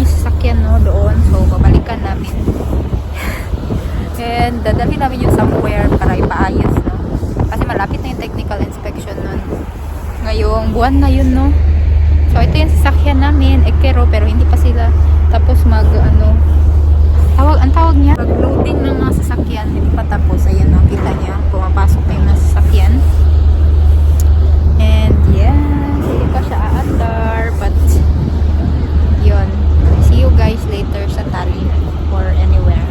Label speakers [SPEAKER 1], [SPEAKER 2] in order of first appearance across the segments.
[SPEAKER 1] sasakyan, no, doon. So, babalikan namin. And dadalhin namin yung somewhere para ipaayos, no. Kasi malapit na yung technical inspection nun. Ngayong buwan na yun, no. So, ito yung sasakyan namin, Ekero, pero hindi pa sila tapos ang tawag niya, mag-loading ng mga sasakyan, hindi pa tapos. Ayan, no, kita niya, pumapasok na yung mga sasakyan. And, yeah, hindi pa siya aandar, but, yun. See you guys later sa Tali or anywhere.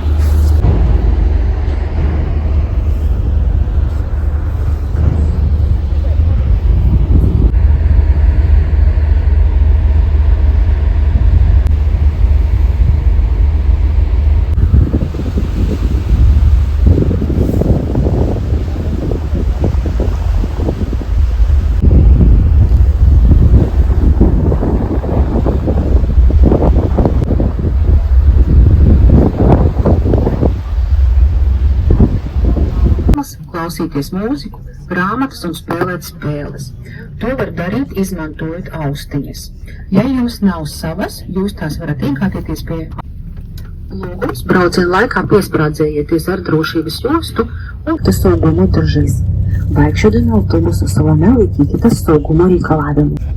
[SPEAKER 2] Klausīties mūziku, grāmatas un spēlēt spēles. To var darīt, izmantojot austiņas. Ja jums nav savas, jūs tās varat iegādīties pie lūgums. Brauciena laikā piesprādzējieties ar drošības jostu un tas saugumu držīs. Vaikšķodami autobusu salone laikykitės saugumo reikalavimų.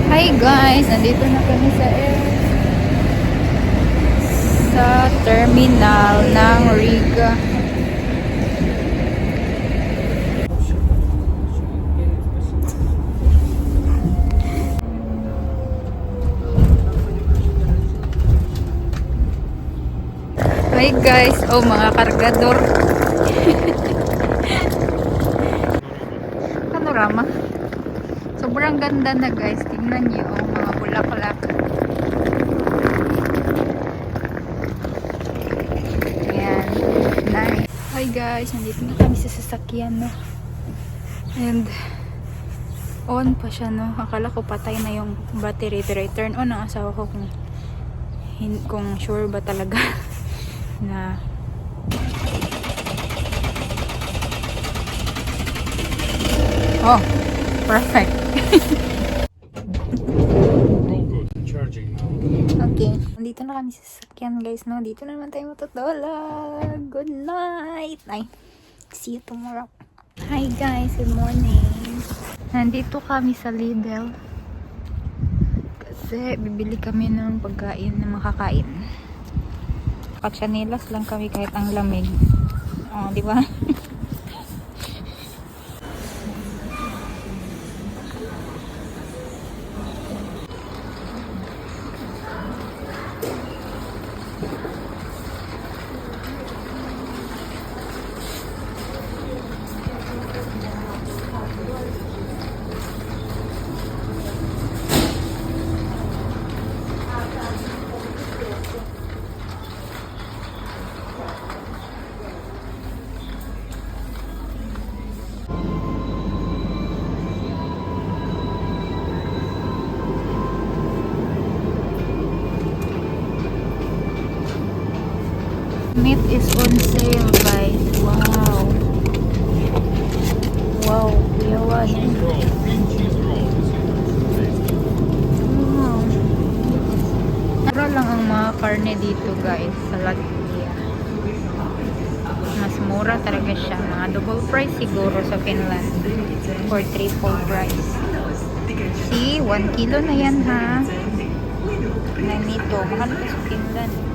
[SPEAKER 1] Hi guys, nandito na kami sa terminal ng Riga. Hi guys, oh mga kargador. Panorama. Sobrang ganda na guys. Tingnan niyo oh, mga bulaklak. Ayan. Nice. Hi guys, nandito na kami sa sasakyan, no. And on pa siya, no. Akala ko patay na yung battery, pero i-turn on ang asawa ko kung sure ba talaga na oh, perfect. Okay, dito na kami sa sasakyan guys, no? Dito na naman tayo matutulog. Good night. Ay, see you tomorrow. Hi guys, good morning. Nandito kami sa Lidl kasi bibili kami ng pagkain na makakain. Patsanilas lang kami kahit ang lamig. Oh, di ba? Meat is on sale guys. Wow. Wow, yawan. Wow. Mura lang ang mga karne dito guys sa Latvia. Mas mura talaga siya. Mga double price siguro sa Finland. Or triple price. See, 1 kilo na yan ha. Na nito. Mahal pa sa Finland.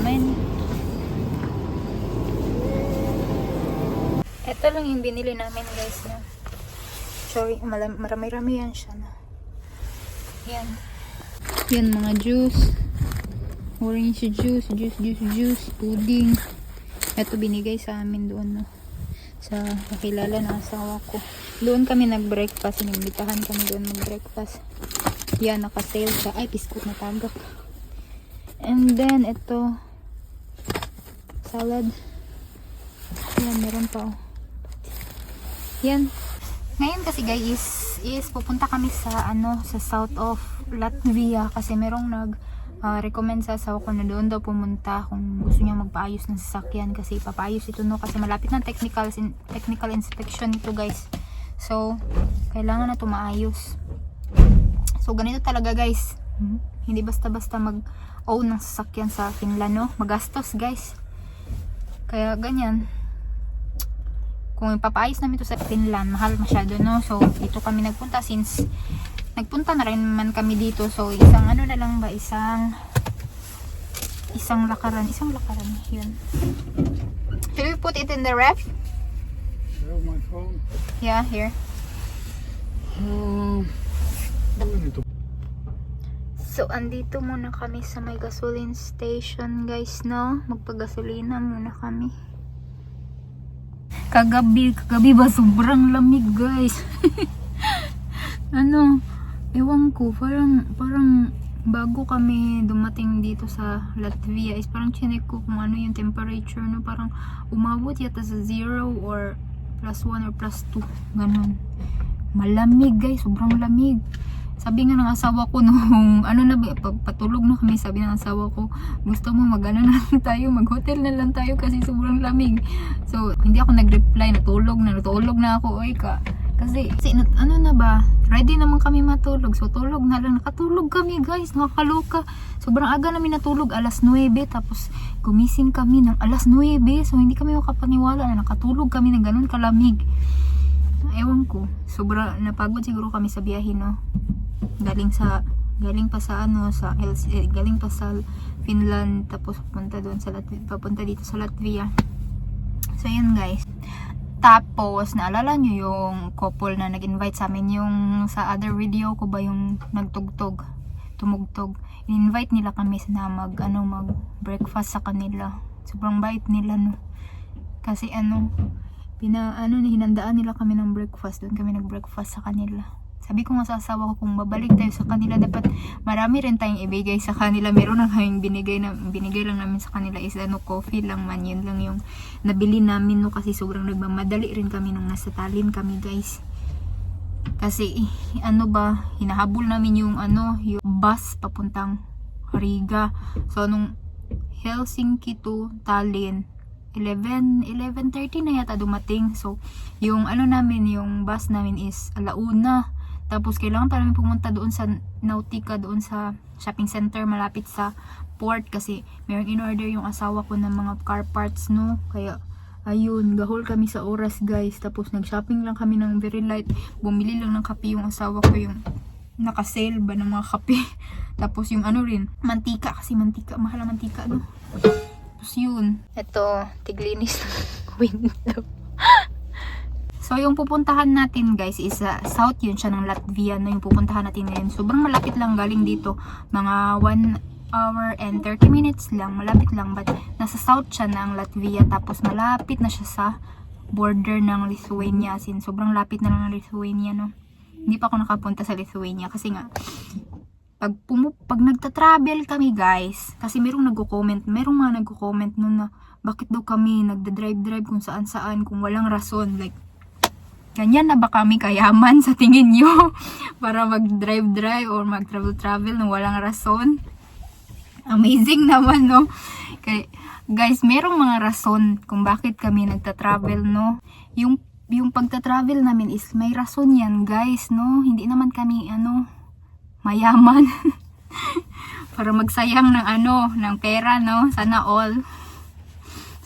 [SPEAKER 1] namin. Ito lang yung binili namin guys na. Sorry, marami-rami yan siya na. Yan. Yan mga juice. Orange juice, pudding. Ito binigay sa amin doon no. Sa kakilala na asawa ko. Doon kami nag-breakfast. Inimbitahan kami doon mag-breakfast. Yan, naka-sale siya. Ay, biskut na tagak. And then, ito. Salad. Yan, meron pa oh. Yan. Ngayon kasi guys is pupunta kami sa sa south of Latvia kasi merong recommend sa asawa ko na doon daw pumunta kung gusto niya magpaayos ng sasakyan kasi ipapaayos ito no kasi malapit ng technical inspection ito guys. So kailangan na ito maayos. So ganito talaga guys. Hindi basta-basta mag-own ng sasakyan sa Finland no. Magastos guys. Kaya ganyan. Kung ipapaayos namin ito sa Finland, mahal masyado no. So dito kami nagpunta since nagpunta na rin man kami dito. So isang na lang ba, isang lakaran yun. Should we put it in the ref?
[SPEAKER 3] Yeah, my phone.
[SPEAKER 1] Yeah, here. So andito muna kami sa may gasoline station guys no. Magpagasolina muna kami. Kagabi ba sobrang lamig guys. Ewan ko, parang bago kami dumating dito sa Latvia is parang chinek ko kung ano yung temperature no, parang umabot yata sa 0 or +1 or +2 ganun. Malamig guys, sobrang lamig. Sabi nga ng asawa ko nung patulog na kami, sabi ng asawa ko, gusto mo na lang tayo, mag-hotel na lang tayo kasi sobrang lamig. So hindi ako nag-reply, natulog na ako. Oy ka. Kasi ready naman kami matulog. So tulog na lang, nakatulog kami guys, nakakaloka. Sobrang aga namin natulog, alas 9, tapos gumising kami ng alas 9. So hindi kami makapaniwala na nakatulog kami ng ganun kalamig. Ewan ko, sobra napagod siguro kami sa biyahe no. Galing pa sa Finland tapos papunta dito sa Latvia. So yun guys. Tapos naalala nyo yung couple na nag-invite sa amin yung sa other video ko ba yung tumugtog. In-invite nila kami na mag-breakfast sa kanila. Sobrang bait nila no. Kasi hinandaan nila kami ng breakfast. Doon kami nag-breakfast sa kanila. Sabi ko nga sa asawa ko, kung babalik tayo sa kanila, dapat marami rin tayong ibigay sa kanila. Meron na kaming binigay lang namin sa kanila is coffee lang man. Yun lang yung nabili namin no, kasi sobrang nagmamadali rin kami nung nasa Tallinn kami guys. Kasi hinahabol namin yung bus papuntang Riga. So nung Helsinki to Tallinn 11:30 na yata dumating. So yung yung bus namin is 1:00. Tapos kailangan pa namin pumunta doon sa Nautica, doon sa shopping center malapit sa port kasi mayroong in-order yung asawa ko ng mga car parts no. Kaya ayun, gahol kami sa oras guys. Tapos nag-shopping lang kami ng very light. Bumili lang ng kape yung asawa ko, yung naka-sale ba ng mga kape. Tapos yung mantika, kasi mahal ang mantika no. Tapos yun, ito, tiglinis ng window. So yung pupuntahan natin guys is south yun siya ng Latvia no, yung pupuntahan natin ngayon. Sobrang malapit lang galing dito, mga 1 hour and 30 minutes lang, malapit lang, but nasa south siya ng Latvia. Tapos malapit na siya sa border ng Lithuania, sin sobrang lapit na lang ng Lithuania no. Hindi pa ako nakapunta sa Lithuania kasi nga pag nagta-travel kami guys, kasi merong mga nagko-comment nun na bakit daw kami nagda-drive kung saan kung walang rason, like ganyan na ba kami kayaman sa tingin nyo para mag-drive or mag-travel ng walang rason? Amazing naman no. Kaya, guys, merong mga rason kung bakit kami nagta-travel no. Yung pagta-travel namin is may rason yan guys no. Hindi naman kami mayaman para magsayang ng pera no, sana all.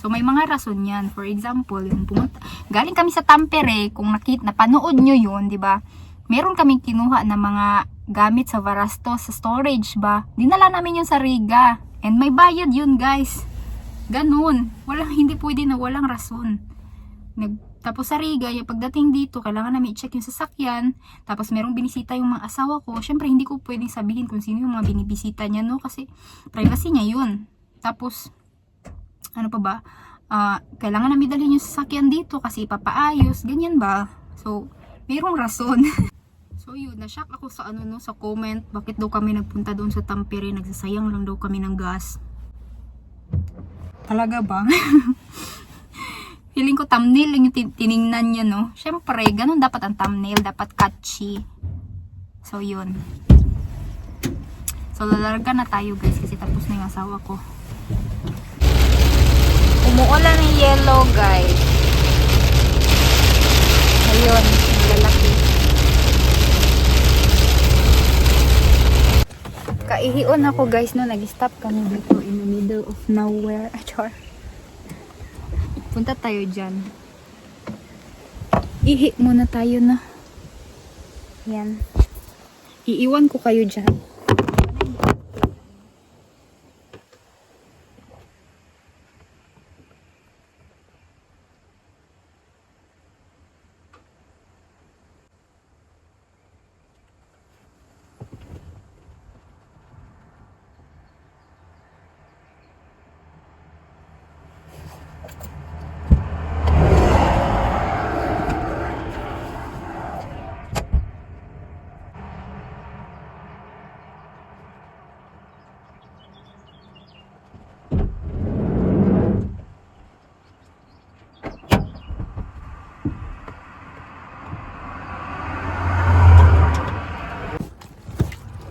[SPEAKER 1] So may mga rason yan. For example, yung galing kami sa Tampere, kung napanood nyo yun, di ba? Meron kaming kinuha na mga gamit sa Varasto, sa storage ba? Dinala namin yun sa Riga. And may bayad yun guys. Ganun. Hindi pwede na walang rason. Tapos sa Riga, yung pagdating dito, kailangan namin i-check yung sasakyan. Tapos merong binisita yung mga asawa ko. Syempre, hindi ko pwedeng sabihin kung sino yung mga binibisita niya, no? Kasi privacy niya yun. Tapos, ano pa ba? Kailangan namin dalhin yung sasakyan dito kasi ipapaayos. Ganyan ba? So, merong rason. So yun, na-shock ako sa sa comment. Bakit daw kami nagpunta doon sa Tampere? Nagsasayang lang daw kami ng gas. Talaga ba? Feeling ko thumbnail lang yung tiningnan niya, no? Syempre, ganun dapat ang thumbnail. Dapat catchy. So yun. So lalarga na tayo guys kasi tapos na yung asawa ko. Umuulan ng yellow guys. Ayun, lalaki. Kaihion ako guys no, nag-stop kami dito in the middle of nowhere. Achor. Punta tayo dyan. Ihi muna tayo na. Yan. Iiwan ko kayo dyan.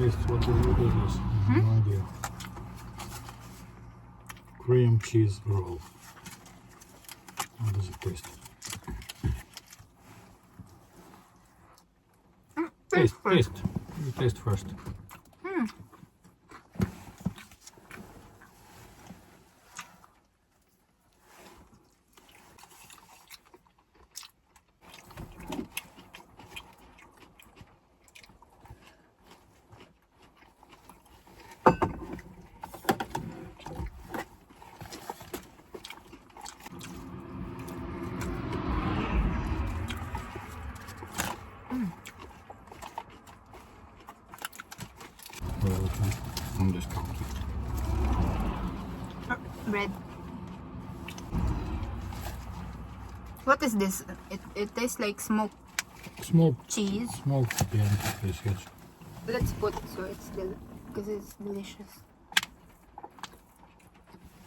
[SPEAKER 3] Taste what is this? No idea. Cream cheese roll. How does it taste? Taste. You taste first. Undiscounted.
[SPEAKER 1] Bread. What is this? It tastes like smoked
[SPEAKER 3] Smoked
[SPEAKER 1] cheese.
[SPEAKER 3] yeah, yes.
[SPEAKER 1] Let's put it so because it's delicious.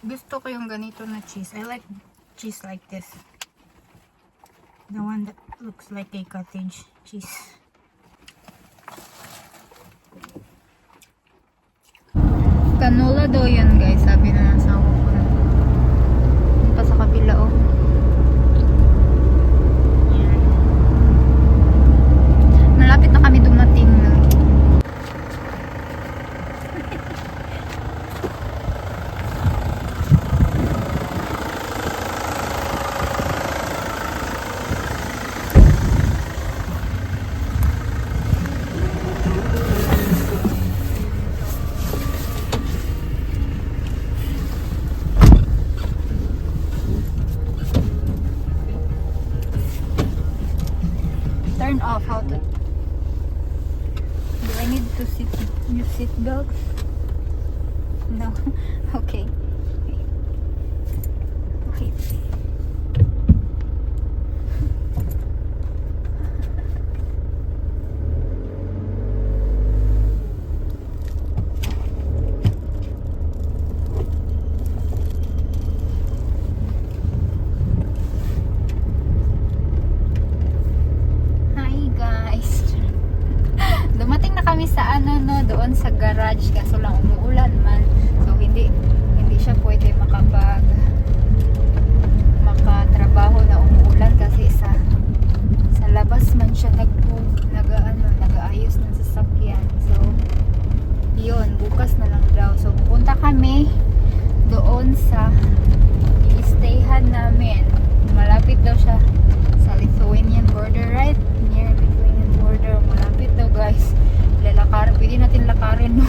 [SPEAKER 1] Gusto ko yung ganito na cheese. I like cheese like this. The one that looks like a cottage cheese. Canola daw yan guys, sabi ng asawa ko na. Yun pa sa kabila oh. Yan. Malapit na kami dumating na. Turn off how to. Do I need to use seat belt? No. Okay. Okay. Dumating na kami sa doon sa garage kaso lang umuulan man. So hindi siya pwede makatrabaho na umuulan kasi sa labas man siya nag-aayos ng sasakyan. So yun, bukas na lang daw. So pupunta kami doon sa i-stayhan namin. Malapit daw siya sa Lithuanian border, right? Near Lithuanian border. Malapit daw guys. Pwede natin lakarin no.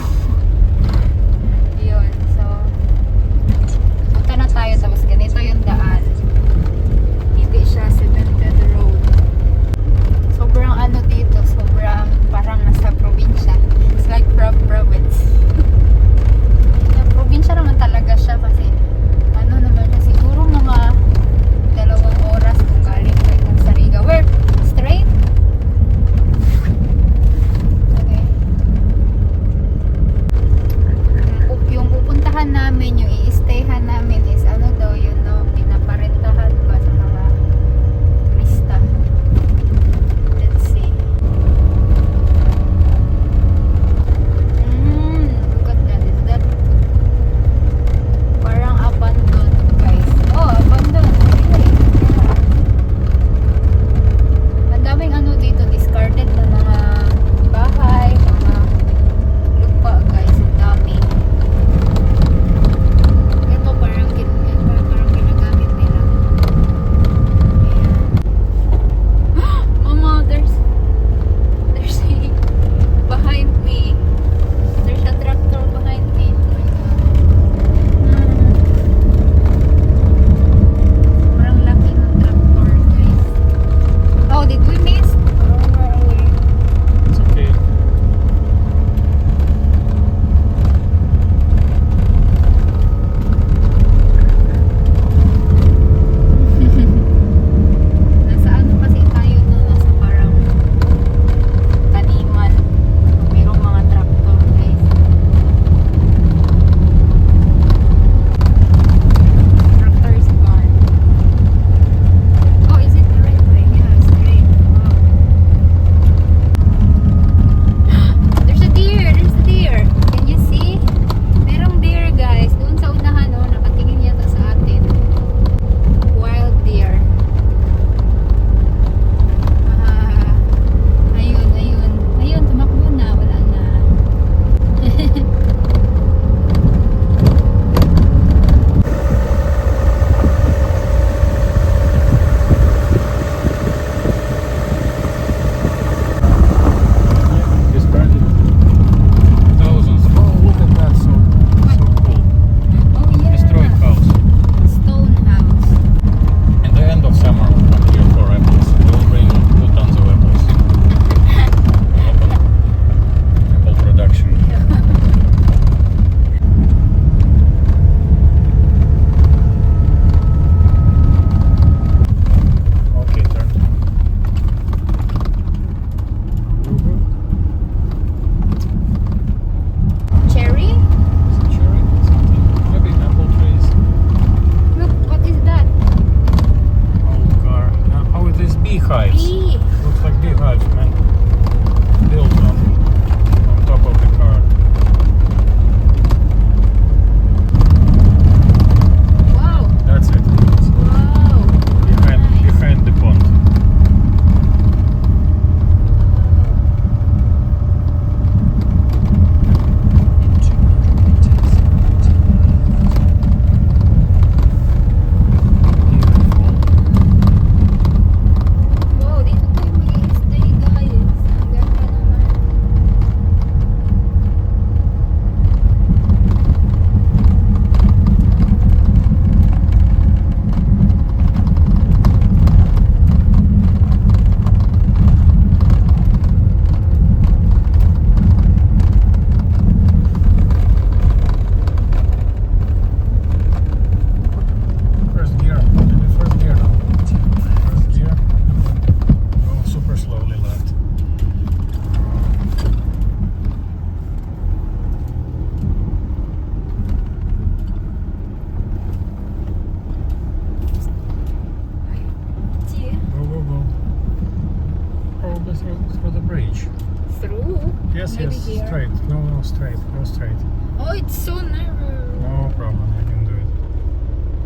[SPEAKER 3] Yes,
[SPEAKER 1] Maybe
[SPEAKER 3] yes,
[SPEAKER 1] here.
[SPEAKER 3] straight. No, no, straight. Go straight.
[SPEAKER 1] Oh, it's so narrow.
[SPEAKER 3] No problem, you can do it.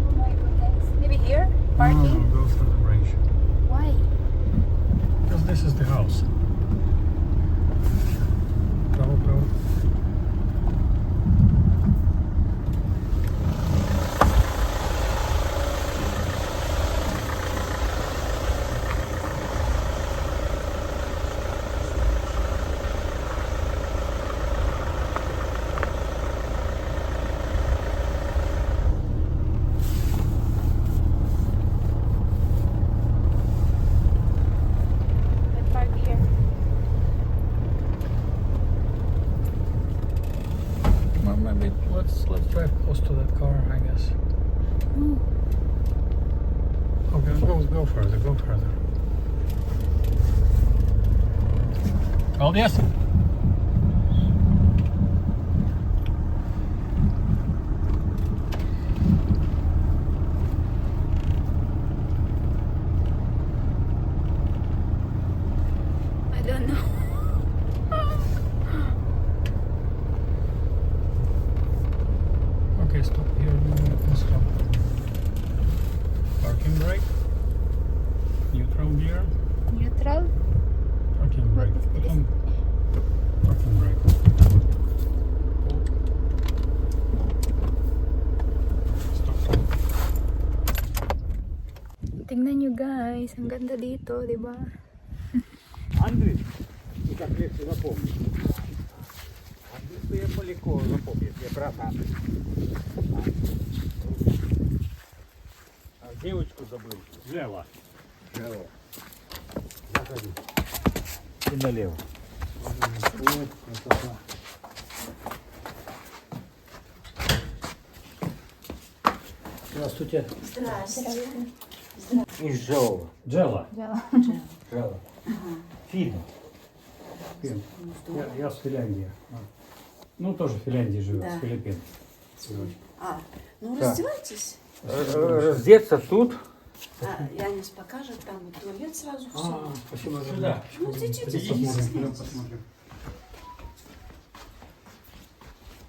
[SPEAKER 1] Oh my goodness. Maybe here?
[SPEAKER 3] No,
[SPEAKER 1] Parking?
[SPEAKER 3] no, go through the bridge.
[SPEAKER 1] Why?
[SPEAKER 3] Because this is the house. Право, право.
[SPEAKER 1] Let's park here.
[SPEAKER 3] Well, maybe let's drive close to that car, I guess. Okay, go further, go further. Paldies!
[SPEAKER 1] I don't know.
[SPEAKER 3] Okay, stop here, you can stop. Parking brake. Neutral gear.
[SPEAKER 1] Neutral?
[SPEAKER 3] Parking
[SPEAKER 1] What
[SPEAKER 3] brake.
[SPEAKER 1] is
[SPEAKER 3] Put
[SPEAKER 1] this?
[SPEAKER 3] on parking brake. Stop.
[SPEAKER 1] Tingnan nyo guys, ang ganda dito, di ba?
[SPEAKER 4] Андрей, ты как легче запомнить. Андрей, я легко запомнить, я брата. А девочку забыл. Слева. Слева. Заходи. И налево.
[SPEAKER 3] Здравствуйте.
[SPEAKER 4] Из Джава.
[SPEAKER 3] Джела.
[SPEAKER 4] Джава. Фин.
[SPEAKER 3] Я с Финляндии. Ну, тоже в Финляндии живет,
[SPEAKER 5] Да.
[SPEAKER 3] с Филиппин.
[SPEAKER 5] Ну
[SPEAKER 4] Да.
[SPEAKER 5] раздевайтесь.
[SPEAKER 4] Раздеться тут.
[SPEAKER 5] Янис покажет, там вот туалет сразу все.
[SPEAKER 3] Спасибо.
[SPEAKER 4] Сюда.
[SPEAKER 5] Ну идите,
[SPEAKER 3] Посмотрим,
[SPEAKER 5] идите.
[SPEAKER 3] посмотрим.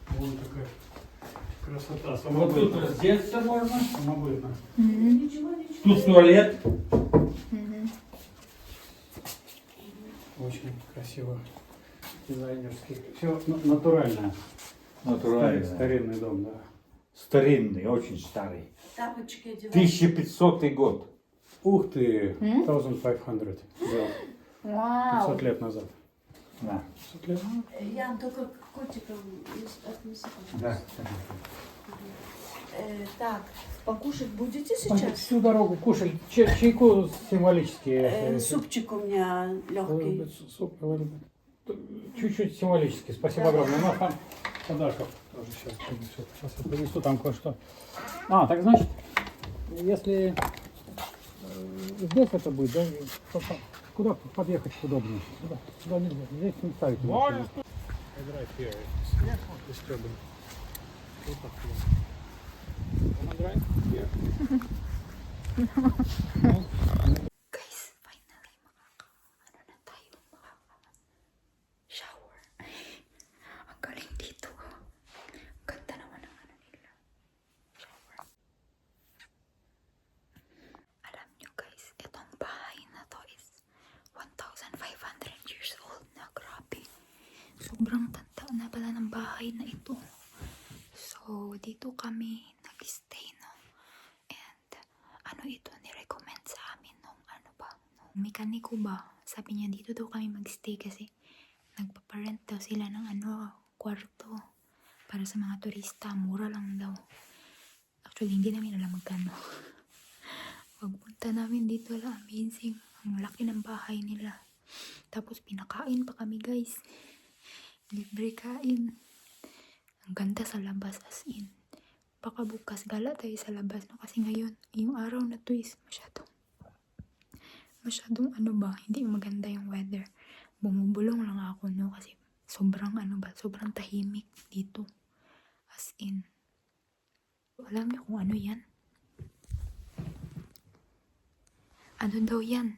[SPEAKER 3] Вон такая красота.
[SPEAKER 4] Вот тут раздеться можно.
[SPEAKER 3] Самобытно.
[SPEAKER 5] Ничего, ничего.
[SPEAKER 4] Тут туалет.
[SPEAKER 3] Очень красиво. Дизайнерский. Все натуральное. Старинный дом, да.
[SPEAKER 4] Старинный, очень старый.
[SPEAKER 5] Тапочки одевайте.
[SPEAKER 4] 1500 год.
[SPEAKER 3] Ух ты! 1500. Да.
[SPEAKER 1] Вау!
[SPEAKER 3] 500 лет назад.
[SPEAKER 4] Да.
[SPEAKER 3] 500 лет?
[SPEAKER 5] Ян, только котиком отнеси, пожалуйста. Так, покушать будете сейчас?
[SPEAKER 3] Всю дорогу кушай. Чайку символически.
[SPEAKER 5] Супчик у меня легкий.
[SPEAKER 3] Суп, чуть-чуть символически. Спасибо огромное. У нас там подарков тоже сейчас принесут. Сейчас я принесу там кое-что. Так значит, если здесь это будет, да, куда подъехать удобнее? Сюда нельзя. Здесь не ставить. Можно.
[SPEAKER 1] Guys, finally shower. Ang galing dito. Ang ganda naman ng nila. Shower. Alam nyo guys, itong bahay na to is 1,500 years old na. Grabe. Sobrang tanda na pala ng bahay na ito. So, dito kami nag-stay, no? And, ito, nirecommend sa amin nung nung mekaniko ba? Sabi niya, dito daw kami mag-stay kasi nagpaparent daw sila ng kwarto para sa mga turista. Mura lang daw. Actually, hindi namin alam magkano. Pagpunta namin dito, amazing. Ang laki ng bahay nila. Tapos, pinakain pa kami, guys. Libre kain. Ang ganda sa labas, as in. Baka bukas gala tayo sa labas, no? Kasi ngayon, yung araw na to is masyadong hindi maganda yung weather. Bumubulong lang ako, no? Kasi sobrang sobrang tahimik dito. As in. Alam niyo kung ano yan? Ano daw yan?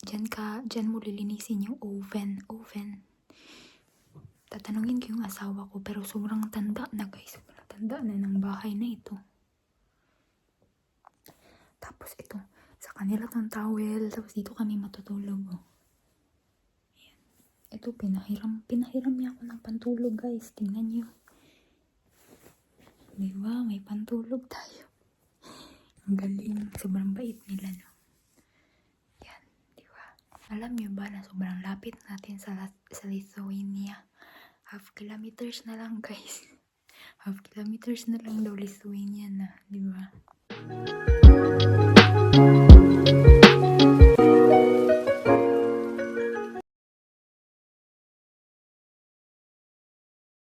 [SPEAKER 1] Diyan mo lilinisin yung oven. tatanungin ko yung asawa ko, pero sobrang tanda na guys. Sobrang tanda na ng bahay na ito. Tapos ito, sa kanila tong towel, tapos dito kami matutulog. Oh. Ayan. Ito, pinahiram niya ako ng pantulog guys. Tingnan nyo. Diba? May pantulog tayo. Ang galing. Sobrang bait nila, no? Yan. Diba? Alam nyo ba na sobrang lapit natin sa Lithuania? Half kilometers na lang, guys. Half kilometers na lang daw Lithuania na. Diba?